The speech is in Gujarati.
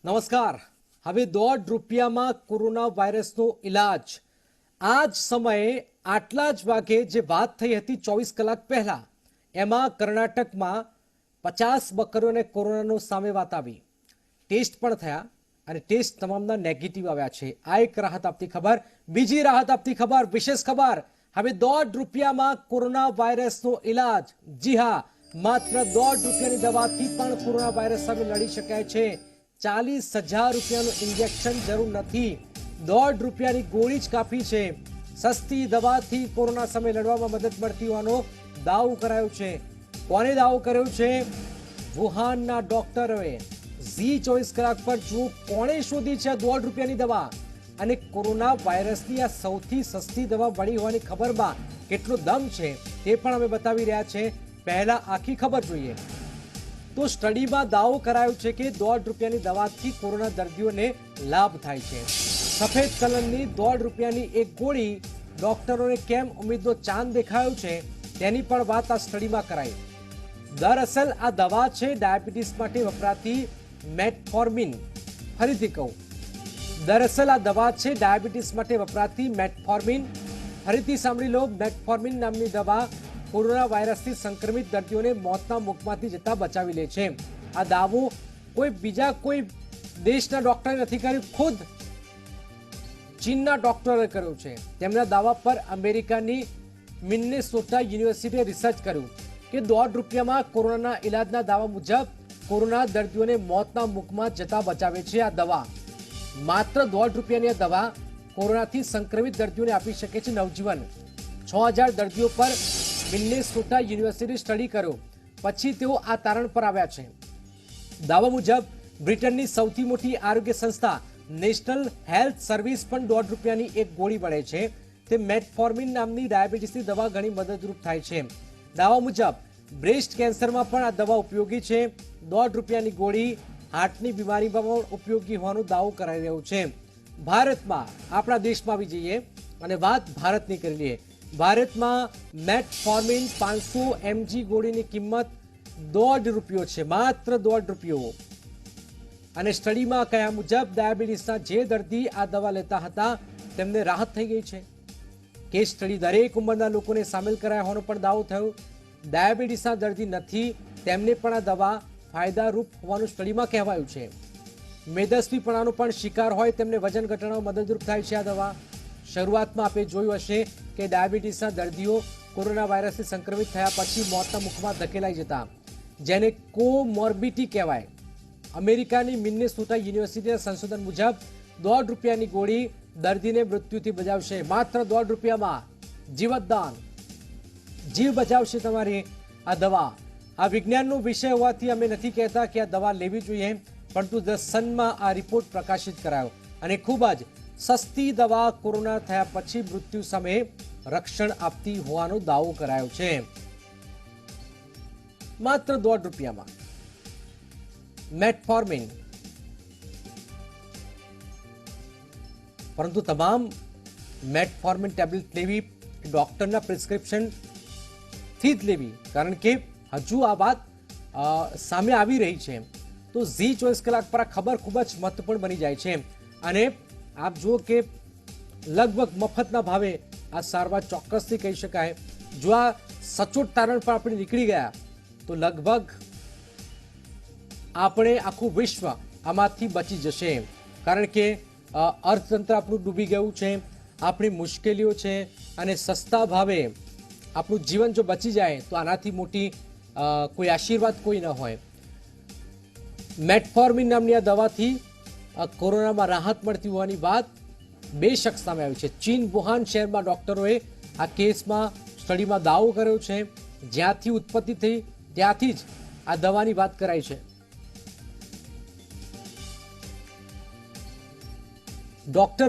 નમસ્કાર। હવે ₹1.5 કોરોના વાયરસનો ઇલાજ આ જ સમયે આટલા જ વાગે જે વાત થઈ હતી 24 કલાક પહેલા, એમાં કર્ણાટકમાં 50 બકરીઓને કોરોનાનો સામે વાત આવી। ટેસ્ટ પણ થયા અને ટેસ્ટ તમામના નેગેટિવ આવ્યા છે। આ એક રાહત આપતી ખબર। બીજી રાહત આપતી ખબર, વિશેષ ખબર, હવે ₹1.5 કોરોના વાયરસનો ઇલાજ। જી હા, માત્ર ₹1.5ની દવાથી પણ કોરોના વાયરસ સામે લડી શકાય છે। 40,000 રૂપિયાનું ઇન્જેક્શન જરૂર નથી, ₹1.5ની ગોળી જ કાફી છે। સસ્તી દવાથી કોરોના સામે લડવામાં મદદ મળતી હોવાનો દાવો કરાયો છે। કોને દાવો કર્યો છે? વુહાનના ડોક્ટરોએ। ઝી 24 કલાક પર જુઓ કોણે શોધી છે આ ₹1.5ની દવા અને કોરોના વાયરસની આ સૌથી સસ્તી દવા મળી હોવાની ખબરમાં કેટલો દમ છે તે પણ અમે બતાવી રહ્યા છે। પહેલા આખી ખબર જોઈએ તો સ્ટડીમાં દાવો કરાયો છે કે ₹1.5ની દવાથી કોરોના દર્દીઓને લાભ થાય છે। સફેદ કલરની ₹1.5ની એક ગોળી ડોક્ટરોને કેમ ઉમ્મીદનો ચાંદ દેખાયો છે તેની પણ વાત આ સ્ટડીમાં કરાઈ। દરઅસલ આ દવા છે ડાયાબિટીસ માટે વપરાતી મેટફોર્મિન। ફરીથી કહું, દરઅસલ આ દવા છે ડાયાબિટીસ માટે વપરાતી મેટફોર્મિન। ફરીથી સાંભળી લો, મેટફોર્મિન નામની દવા કોરોના વાયરસથી સંક્રમિત દર્દીઓને મોતના મુખમાંથી જતા બચાવી લે છે। આ દાવો કોઈ બીજા કોઈ દેશના ડોક્ટરે નથી કર્યો, ખુદ ચીનના ડોક્ટરે કર્યો છે। તેમના દાવા પર અમેરિકાની મિનેસોટા યુનિવર્સિટીએ રિસર્ચ કર્યું કે ₹1.5માં કોરોનાના ઇલાજના દાવા મુજબ કોરોના દર્દીઓને મોતના મુખમાં જતા બચાવે છે આ દવા। માત્ર ₹1.5ની આ દવા કોરોનાથી સંક્રમિત દર્દીઓને આપી શકે છે નવજીવન। 6000 દર્દીઓ પર મિનેસોટા યુનિવર્સિટી સ્ટડી કર્યો પછી તેઓ આ તારણ પર આવ્યા છે। દાવા મુજબ બ્રિટનની સૌથી મોટી આરોગ્ય સંસ્થા નેશનલ હેલ્થ સર્વિસ પણ ₹1.5ની એક ગોળી મળે છે તે મેટફોર્મિન નામની ડાયાબિટીસની દવા ઘણી મદદરૂપ થાય છે। દાવા મુજબ બ્રેસ્ટ કેન્સરમાં પણ આ દવા ઉપયોગી છે। ₹1.5ની ગોળી હાર્ટની બીમારીમાં પણ ઉપયોગી હોવાનો દાવો કરાઈ રહ્યો છે। ભારતમાં, આપણા દેશમાં આવી જઈએ અને વાત ભારતની કરી લઈએ। ભારતમાં મેટફોર્મિન 500 mg ગોળીની કિંમત ₹1.5 છે, માત્ર ₹1.5। અને સ્ટડીમાં કહ્યા મુજબ ડાયાબિટીસના જે દર્દી આ દવા લેતા હતા તેમને રાહત થઈ ગઈ છે। કેસ સ્ટડી દરેક ઉંમરના લોકોને સામેલ કરાયા હોવાનો પણ દાવો થયો। ડાયાબિટીસના દર્દી નથી તેમને પણ આ દવા ફાયદારૂપ હોવાનું સ્ટડીમાં કહેવાયું છે। મેદસ્વીપણાનો પણ શિકાર હોય તેમને વજન ઘટાડવામાં મદદરૂપ થાય છે આ દવા। શરૂઆતમાં આપણે જોયું હશે કે ડાયાબિટીસના દર્દીઓ કોરોના વાયરસથી સંક્રમિત થયા પછી મોતના મુખમાં ધકેલાઈ જતા, જેને કોમોર્બિડિટી કહેવાય। અમેરિકાની મિનેસોટા યુનિવર્સિટીના સંશોધન મુજબ ₹1.5ની ગોળી દર્દીને મૃત્યુથી બચાવશે। માત્ર ₹1.5માં જીવતદાન, જીવ બચાવશે તમારી આ દવા। આ વિજ્ઞાનનો વિષય હોવાથી અમે નથી કહેતા કે આ દવા લેવી જોઈએ, પરંતુ ધ સનમાં આ રિપોર્ટ પ્રકાશિત કરાયો અને ખૂબ જ સસ્તી દવા કોરોના થયા પછી મૃત્યુ સામે રક્ષણ આપતી હોવાનો દાવો કરાયો છે। માત્ર ₹1.5માં મેટફોર્મિન। પરંતુ તમામ મેટફોર્મિન ટેબ્લેટ લેવી ડોક્ટરના પ્રિસ્ક્રિપ્શનથી જ લેવી, કારણ કે હજુ આ વાત સામે આવી રહી છે। તો ઝી 24 કલાક પર આ ખબર ખૂબ જ મહત્વપૂર્ણ બની જાય છે અને આપ જુઓ કે લગભગ મફતના ભાવે આ સારવાર ચોક્કસથી કહી શકાય। જો આ સચોટ તારણ પર આપણે નીકળી ગયા તો લગભગ આપણે આખું વિશ્વ આમાંથી બચી જશે, કારણ કે અર્થતંત્ર આપણું ડૂબી ગયું છે, આપણી મુશ્કેલીઓ છે અને સસ્તા ભાવે આપણું જીવન જો બચી જાય તો આનાથી મોટી કોઈ આશીર્વાદ કોઈ ન હોય। મેટફોર્મિન નામની આ દવાથી કોરોનામાં રાહત મળતી હોવાની વાત બેશક સામે આવી છે। ચીન વુહાન શહેરમાં ડોક્ટરોએ આ કેસમાં સ્ટડીમાં દાવો કર્યો છે, જ્યાંથી ઉત્પત્તિ થઈ ત્યાંથી જ આ દવાની વાત કરાઈ છે। ડોક્ટર